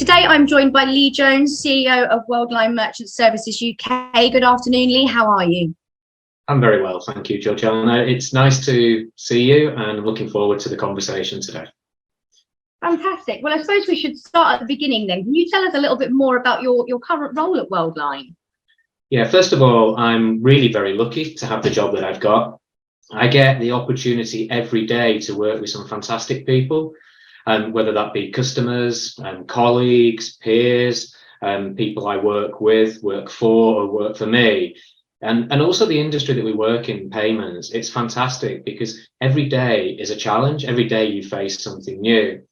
Today, I'm joined by Lee Jones, CEO of Worldline Merchant Services UK. Good afternoon, Lee. How are you? I'm very well, thank you, Georgiana. It's nice to see you and looking forward to the conversation today. Fantastic. Well, I suppose we should start at the beginning then. Can you tell us a little bit more about your current role at Worldline? Yeah, first of all, I'm really very lucky to have the job that I've got. I get the opportunity every day to work with some fantastic people, whether that be customers, colleagues, peers, people I work with, work for, or work for me. And also the industry that we work in, payments, it's fantastic because every day is a challenge. Every day you face something new.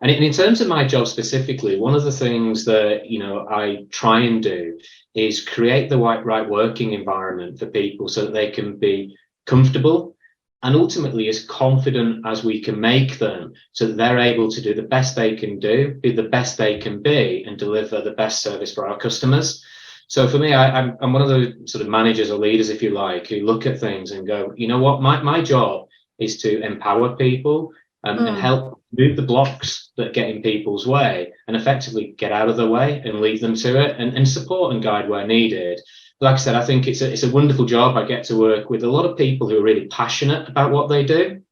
And in terms of my job specifically, one of the things that, I try and do is create the right working environment for people so that they can be comfortable and ultimately as confident as we can make them so that they're able to do the best they can do, be the best they can be, and deliver the best service for our customers. So for me, I'm one of the sort of managers or leaders, if you like, who look at things and go, you know what, my job is to empower people and help move the blocks that get in people's way and effectively get out of the way and lead them to it and support and guide where needed. Like I said, I think it's a wonderful job. I get to work with a lot of people who are really passionate about what they do,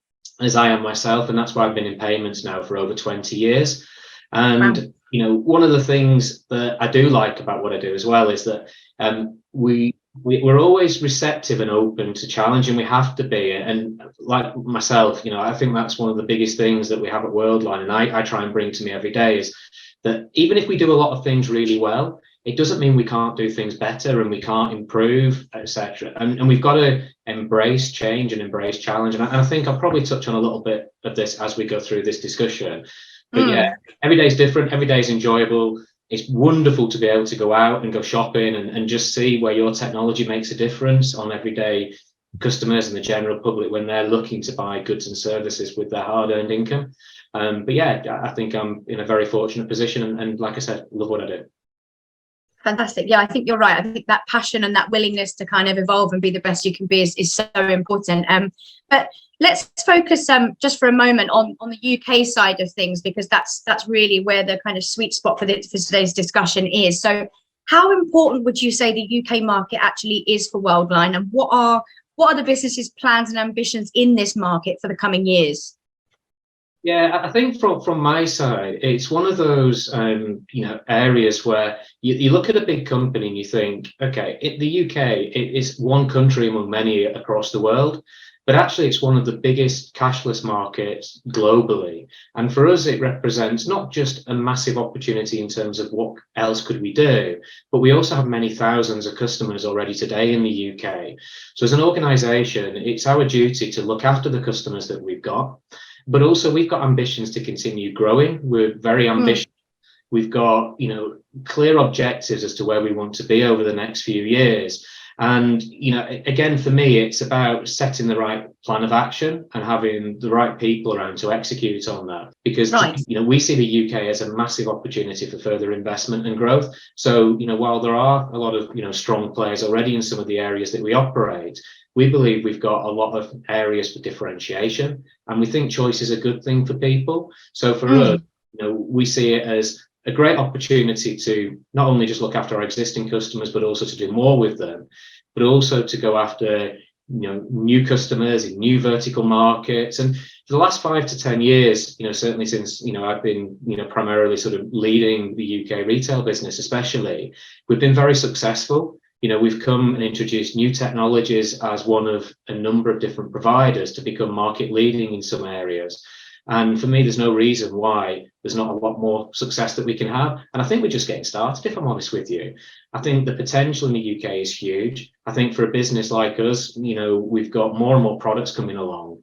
as I am myself, and that's why I've been in payments now for over 20 years. And wow. One of the things that I do like about what I do as well is that we're always receptive and open to challenge, and we have to be. And like myself, I think that's one of the biggest things that we have at Worldline, and I try and bring to me every day is that even if we do a lot of things really well, it doesn't mean we can't do things better and we can't improve, etc. And we've got to embrace change and embrace challenge. And I think I'll probably touch on a little bit of this as we go through this discussion. But yeah, every day is different. Every day is enjoyable. It's wonderful to be able to go out and go shopping and just see where your technology makes a difference on everyday customers and the general public when they're looking to buy goods and services with their hard-earned income. But yeah, I think I'm in a very fortunate position. And like I said, love what I do. Fantastic. Yeah, I think you're right. I think that passion and that willingness to kind of evolve and be the best you can be is so important. But let's focus just for a moment on the UK side of things, because that's really where the kind of sweet spot for today's discussion is. So how important would you say the UK market actually is for Worldline, and what are the business's plans and ambitions in this market for the coming years? Yeah, I think from my side, it's one of those areas where you look at a big company and you think, okay, the UK is one country among many across the world, but actually it's one of the biggest cashless markets globally. And for us, it represents not just a massive opportunity in terms of what else could we do, but we also have many thousands of customers already today in the UK. So as an organisation, it's our duty to look after the customers that we've got. But also we've got ambitions to continue growing. We're very ambitious. We've got, clear objectives as to where we want to be over the next few years. And, again, for me, it's about setting the right plan of action and having the right people around to execute on that. Because, we see the UK as a massive opportunity for further investment and growth. So, while there are a lot of, strong players already in some of the areas that we operate, we believe we've got a lot of areas for differentiation, and we think choice is a good thing for people. So for us, we see it as a great opportunity to not only just look after our existing customers, but also to do more with them, but also to go after new customers in new vertical markets. And for the last 5 to 10 years, certainly since I've been primarily sort of leading the UK retail business, especially, we've been very successful. We've come and introduced new technologies as one of a number of different providers to become market leading in some areas. And for me, there's no reason why there's not a lot more success that we can have. And I think we're just getting started, if I'm honest with you. I think the potential in the UK is huge. I think for a business like us, we've got more and more products coming along.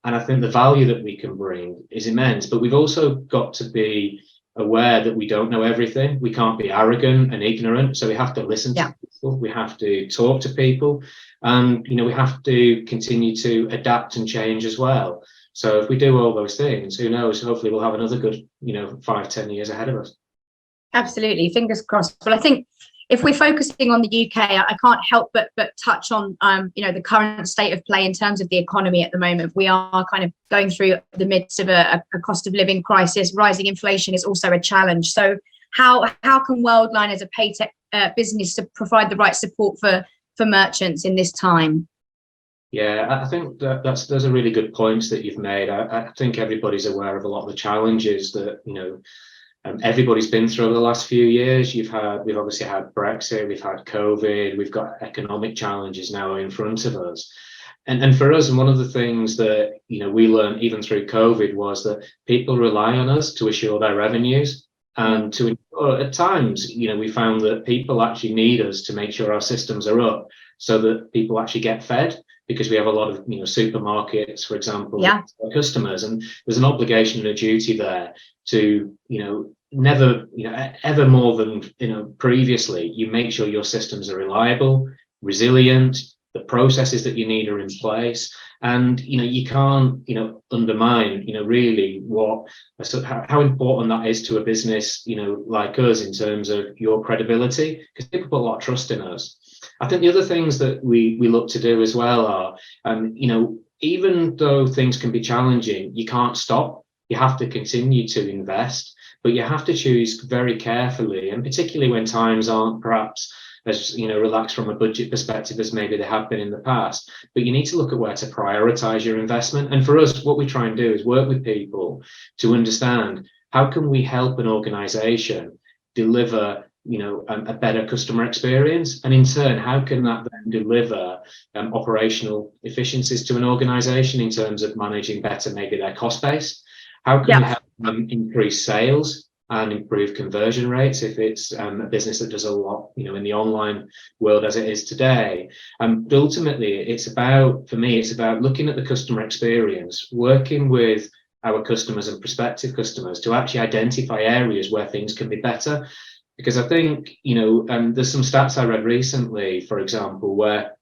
And I think the value that we can bring is immense. But we've also got to be aware that we don't know everything. We can't be arrogant and ignorant. So we have to listen to people. We have to talk to people. And, we have to continue to adapt and change as well. So if we do all those things, who knows, hopefully we'll have another good, 5-10 years ahead of us. Absolutely. Fingers crossed. Well, I think if we're focusing on the UK, I can't help but touch on, the current state of play in terms of the economy at the moment. We are kind of going through the midst of a cost of living crisis. Rising inflation is also a challenge. So how can Worldline as a pay tech business to provide the right support for merchants in this time? Yeah, I think those are really good points that you've made. I think everybody's aware of a lot of the challenges that, everybody's been through over the last few years. We've obviously had Brexit, we've had COVID, we've got economic challenges now in front of us. And for us, and one of the things that, we learned even through COVID was that people rely on us to assure their revenues. And at times, we found that people actually need us to make sure our systems are up so that people actually get fed, because we have a lot of, supermarkets, for example, customers, and there's an obligation and a duty there to, never, ever more than, previously, you make sure your systems are reliable, resilient, the processes that you need are in place, and you can't undermine really how important that is to a business like us in terms of your credibility, because people put a lot of trust in us. I think the other things that we look to do as well are even though things can be challenging, you can't stop. You have to continue to invest, but you have to choose very carefully, and particularly when times aren't perhaps as relaxed from a budget perspective as maybe they have been in the past. But you need to look at where to prioritize your investment. And for us, what we try and do is work with people to understand how can we help an organization deliver a better customer experience, and in turn, how can that then deliver operational efficiencies to an organization in terms of managing better maybe their cost base? How can we help them increase sales and improve conversion rates if it's a business that does a lot, in the online world as it is today? But ultimately, for me, it's about looking at the customer experience, working with our customers and prospective customers to actually identify areas where things can be better. Because I think, there's some stats I read recently, for example, where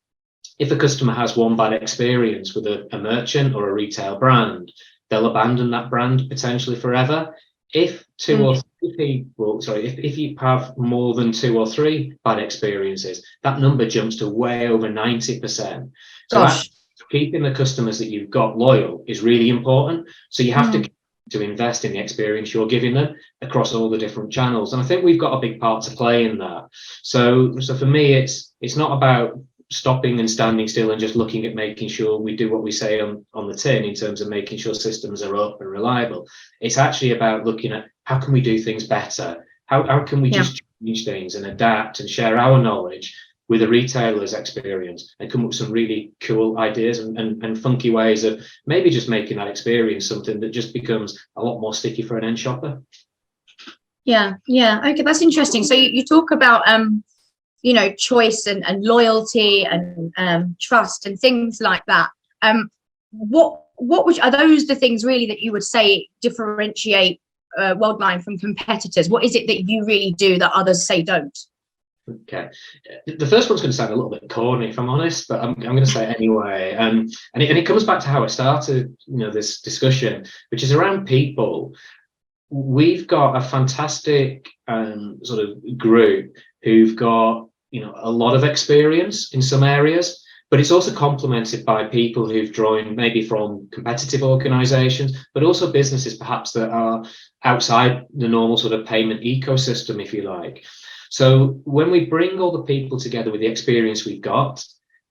if a customer has one bad experience with a merchant or a retail brand, they'll abandon that brand potentially forever. If if you have more than 2 or 3 bad experiences, that number jumps to way over 90%. So keeping the customers that you've got loyal is really important. So you have to invest in the experience you're giving them across all the different channels. And I think we've got a big part to play in that. So for me, it's not about stopping and standing still and just looking at making sure we do what we say on the tin in terms of making sure systems are up and reliable. It's actually about looking at how can we do things better? How can we just change things and adapt and share our knowledge with a retailer's experience and come up with some really cool ideas and funky ways of maybe just making that experience something that just becomes a lot more sticky for an end shopper. Yeah. Okay, that's interesting. So you talk about choice and loyalty and trust and things like that. Are those the things really that you would say differentiate Worldline from competitors? What is it that you really do that others say don't? Okay, the first one's going to sound a little bit corny, if I'm honest, but I'm going to say it anyway. And it comes back to how I started, this discussion, which is around people. We've got a fantastic sort of group who've got a lot of experience in some areas, but it's also complemented by people who've joined maybe from competitive organizations, but also businesses perhaps that are outside the normal sort of payment ecosystem, if you like. So when we bring all the people together with the experience we've got,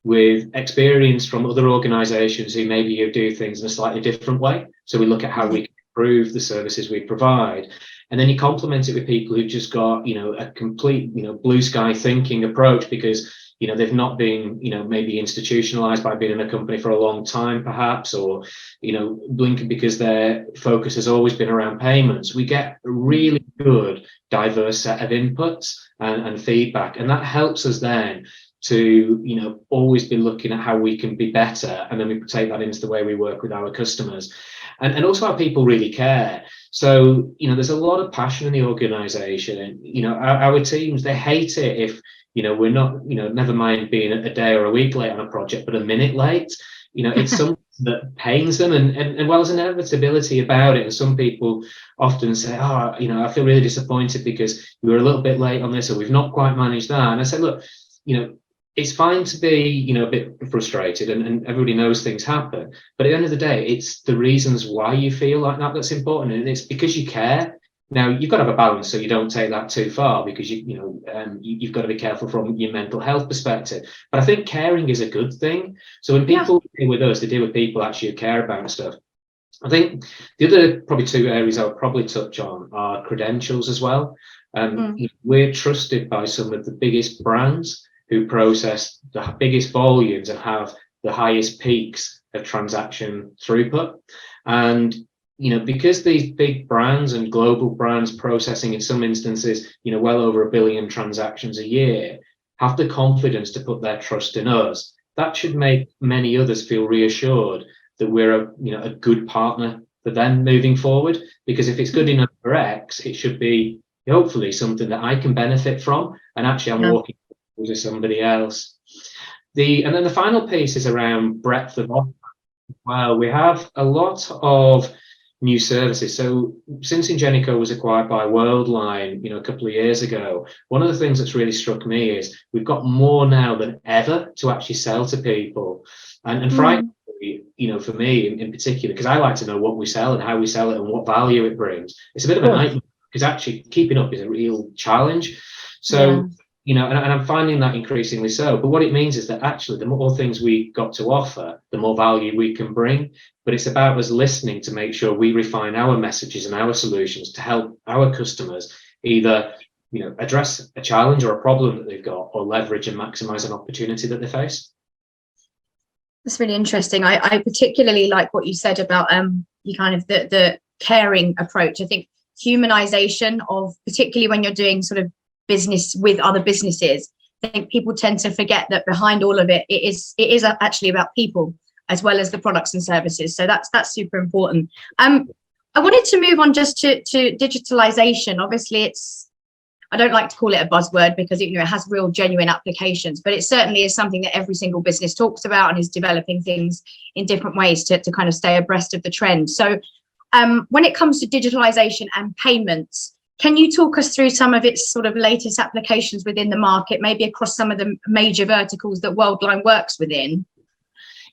with experience from other organizations who maybe do things in a slightly different way, so we look at how we can improve the services we provide, and then you complement it with people who've just got a complete blue sky thinking approach, because they've not been maybe institutionalized by being in a company for a long time perhaps, or blinking because their focus has always been around payments. We get a really good diverse set of inputs and feedback, and that helps us then to always be looking at how we can be better, and then we take that into the way we work with our customers, and also our people really care. So there's a lot of passion in the organization, and our teams, they hate it if we're not never mind being a day or a week late on a project, but a minute late. It's something that pains them, and well, there's an inevitability about it, and some people often say, I feel really disappointed because we were a little bit late on this, or we've not quite managed that. And I said, look, it's fine to be a bit frustrated, and everybody knows things happen, but at the end of the day, it's the reasons why you feel like that that's important, and it's because you care. Now, you've got to have a balance so you don't take that too far, because you've got to be careful from your mental health perspective. But I think caring is a good thing. So when people deal with us, they deal with people actually who care about stuff. I think the other probably two areas I would probably touch on are credentials as well. We're trusted by some of the biggest brands who process the biggest volumes and have the highest peaks of transaction throughput. And because these big brands and global brands processing in some instances, well over 1 billion transactions a year, have the confidence to put their trust in us, that should make many others feel reassured that we're a good partner for them moving forward. Because if it's good enough for X, it should be hopefully something that I can benefit from, and actually I'm walking with somebody else. And then the final piece is around breadth of offer. Well, we have a lot of new services. So since Ingenico was acquired by Worldline, a couple of years ago, one of the things that's really struck me is we've got more now than ever to actually sell to people. And frankly, for me in particular, because I like to know what we sell and how we sell it and what value it brings, it's a bit of a nightmare, because actually keeping up is a real challenge. So and I'm finding that increasingly so. But what it means is that actually the more things we got to offer, the more value we can bring. But it's about us listening to make sure we refine our messages and our solutions to help our customers either address a challenge or a problem that they've got, or leverage and maximize an opportunity that they face. That's really interesting. I particularly like what you said about you kind of the caring approach. I think humanization of, particularly when you're doing sort of business with other businesses, I think people tend to forget that behind all of it, it is actually about people as well as the products and services. So that's super important. I wanted to move on just to digitalization. Obviously, I don't like to call it a buzzword because it has real genuine applications, but it certainly is something that every single business talks about and is developing things in different ways to kind of stay abreast of the trend. So when it comes to digitalization and payments, can you talk us through some of its sort of latest applications within the market, maybe across some of the major verticals that Worldline works within?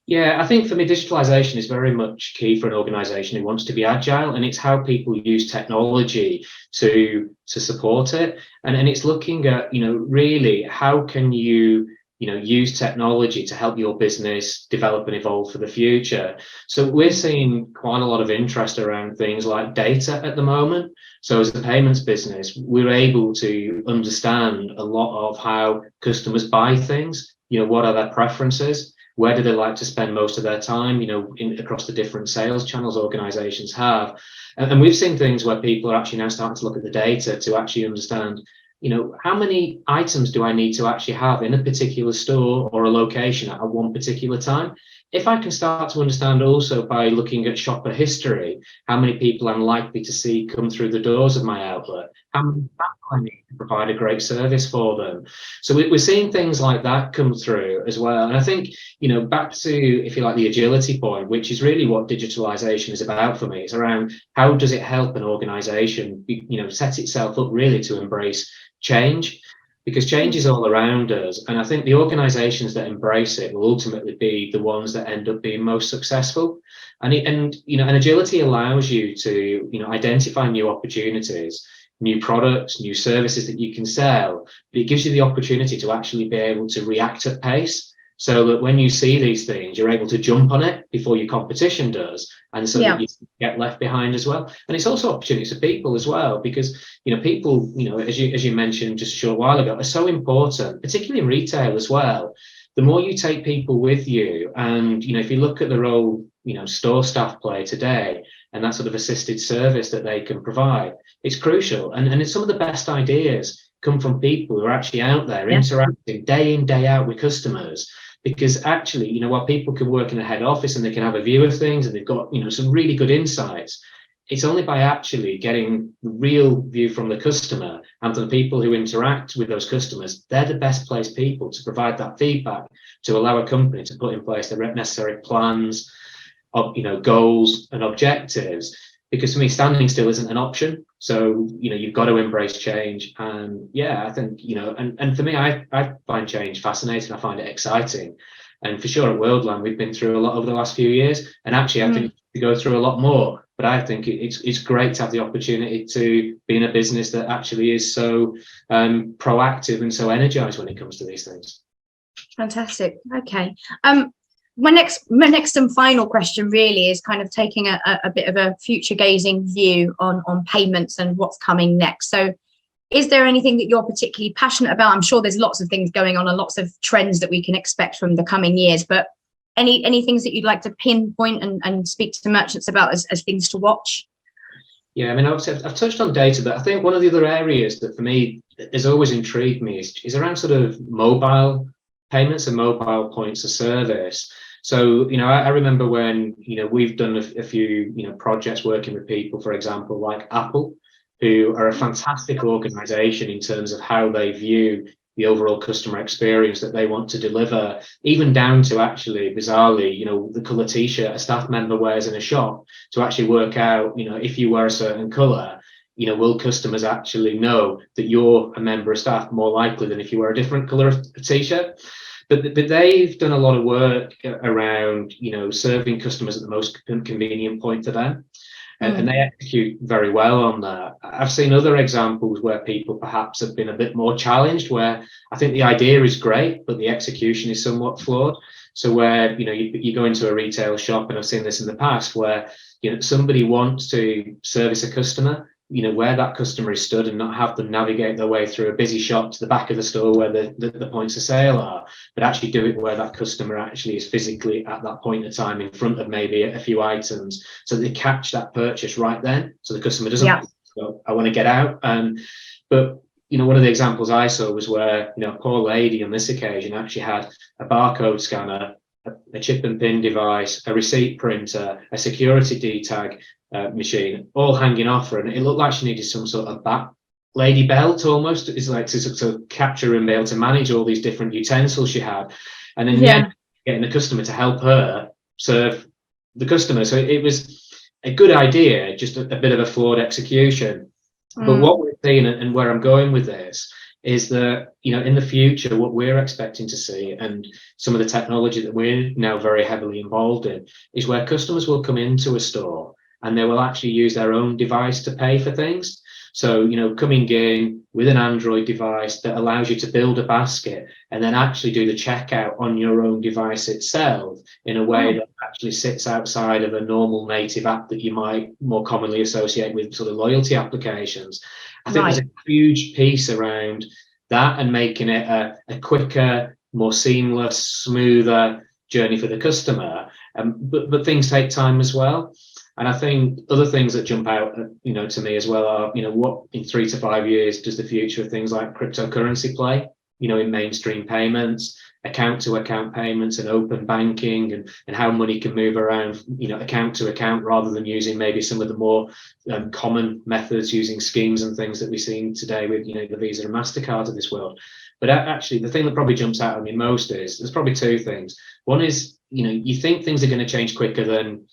Yeah, I think for me, digitalization is very much key for an organization who wants to be agile, and it's how people use technology to support it. And it's looking at, really how can you use technology to help your business develop and evolve for the future. So we're seeing quite a lot of interest around things like data at the moment. So as a payments business, we're able to understand a lot of how customers buy things, what are their preferences, where do they like to spend most of their time, across the different sales channels organizations have. And we've seen things where people are actually now starting to look at the data to actually understand, how many items do I need to actually have in a particular store or a location at one particular time? If I can start to understand also by looking at shopper history, how many people I'm likely to see come through the doors of my outlet, how many people I need to provide a great service for them. So we're seeing things like that come through as well. And I think, back to, if you like, the agility point, which is really what digitalization is about for me. It's around how does it help an organization, set itself up really to embrace change, because change is all around us. And I think the organizations that embrace it will ultimately be the ones that end up being most successful. And agility allows you to, identify new opportunities, new products, new services that you can sell, but it gives you the opportunity to actually be able to react at pace, so that when you see these things, you're able to jump on it before your competition does, and so that you get left behind as well. And it's also opportunities for people as well, because people, as you mentioned just a short while ago, are so important, particularly in retail as well. The more you take people with you, and if you look at the role store staff play today, and that sort of assisted service that they can provide, it's crucial. And it's some of the best ideas come from people who are actually out there interacting day in, day out with customers. Because actually, while people can work in a head office and they can have a view of things and they've got, some really good insights, it's only by actually getting the real view from the customer and from the people who interact with those customers, they're the best placed people to provide that feedback to allow a company to put in place the necessary plans of, goals and objectives. Because for me, standing still isn't an option. So, you've got to embrace change. And I think, and for me, I find change fascinating. I find it exciting. And for sure at Worldline, we've been through a lot over the last few years. And actually, I think we go through a lot more. But but I think it's great to have the opportunity to be in a business that actually is so proactive and so energized when it comes to these things. Fantastic. Okay. My next and final question really is kind of taking a bit of a future gazing view on payments and what's coming next. So is there anything that you're particularly passionate about? I'm sure there's lots of things going on and lots of trends that we can expect from the coming years, but any things that you'd like to pinpoint and speak to merchants about as things to watch? Yeah, I mean, I've touched on data, but I think one of the other areas that for me has always intrigued me is around sort of mobile payments and mobile points of service. So, I remember when, we've done a few, projects working with people, for example, like Apple, who are a fantastic organization in terms of how they view the overall customer experience that they want to deliver, even down to actually, bizarrely, the colour T-shirt a staff member wears in a shop, to actually work out, if you wear a certain colour, will customers actually know that you're a member of staff more likely than if you wear a different colour T-shirt? But they've done a lot of work around, serving customers at the most convenient point for them. And they execute very well on that. I've seen other examples where people perhaps have been a bit more challenged, where I think the idea is great, but the execution is somewhat flawed. So where, you go into a retail shop, and I've seen this in the past, where, somebody wants to service a customer, where that customer is stood, and not have them navigate their way through a busy shop to the back of the store where the points of sale are, but actually do it where that customer actually is physically at that point of time in front of maybe a few items, so they catch that purchase right then, so the customer doesn't go, I want to get out. But one of the examples I saw was where a poor lady on this occasion actually had a barcode scanner, a chip and pin device, a receipt printer, a security D-tag machine, all hanging off her, and it looked like she needed some sort of back lady belt almost. It's like to capture and be able to manage all these different utensils she had, and then getting the customer to help her serve the customer. So it was a good idea, just a bit of a flawed execution. But what we're seeing, and where I'm going with this, is that in the future, what we're expecting to see, and some of the technology that we're now very heavily involved in, is where customers will come into a store and they will actually use their own device to pay for things. So, coming in with an Android device that allows you to build a basket and then actually do the checkout on your own device itself in a way that actually sits outside of a normal native app that you might more commonly associate with sort of loyalty applications. I think there's a huge piece around that, and making it a quicker, more seamless, smoother journey for the customer. But things take time as well. And I think other things that jump out, to me as well are, what in 3 to 5 years does the future of things like cryptocurrency play, in mainstream payments, account to account payments and open banking, and how money can move around, account to account, rather than using maybe some of the more common methods, using schemes and things that we're seeing today with, the Visa and MasterCard of this world. But actually, the thing that probably jumps out at me most is, there's probably two things. One is, you think things are going to change quicker than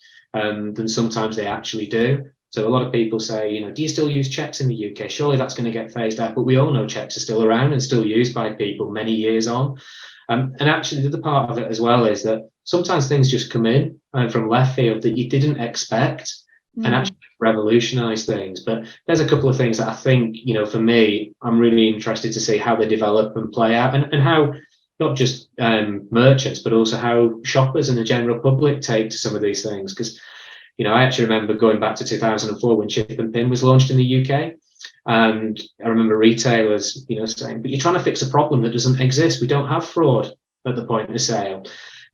sometimes they actually do. So a lot of people say, do you still use checks in the UK? Surely that's going to get phased out. But we all know checks are still around and still used by people many years on. And actually, the other part of it as well is that sometimes things just come in from left field that you didn't expect, and actually revolutionize things. But there's a couple of things that I think, for me, I'm really interested to see how they develop and play out, and how not just merchants, but also how shoppers and the general public take to some of these things. Because, I actually remember going back to 2004 when chip and pin was launched in the UK. And I remember retailers, saying, but you're trying to fix a problem that doesn't exist. We don't have fraud at the point of sale.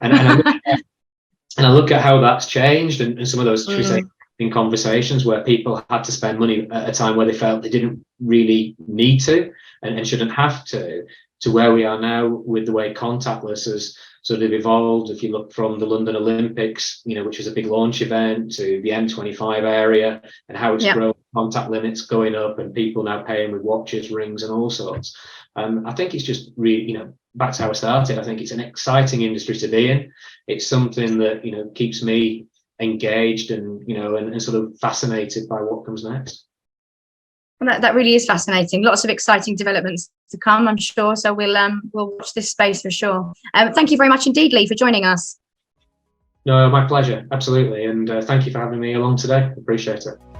And I look at how that's changed, and some of those, should we say, in conversations where people had to spend money at a time where they felt they didn't really need to and shouldn't have to where we are now with the way contactless has sort of evolved. If you look from the London Olympics, which was a big launch event, to the M25 area, and how it's grown, contact limits going up, and people now paying with watches, rings, and all sorts. I think it's just really, back to how I started, I think it's an exciting industry to be in. It's something that, keeps me engaged and, and sort of fascinated by what comes next. Well, that really is fascinating. Lots of exciting developments to come, I'm sure. So we'll watch this space for sure. Thank you very much indeed, Lee, for joining us. No, my pleasure, absolutely. And thank you for having me along today. Appreciate it.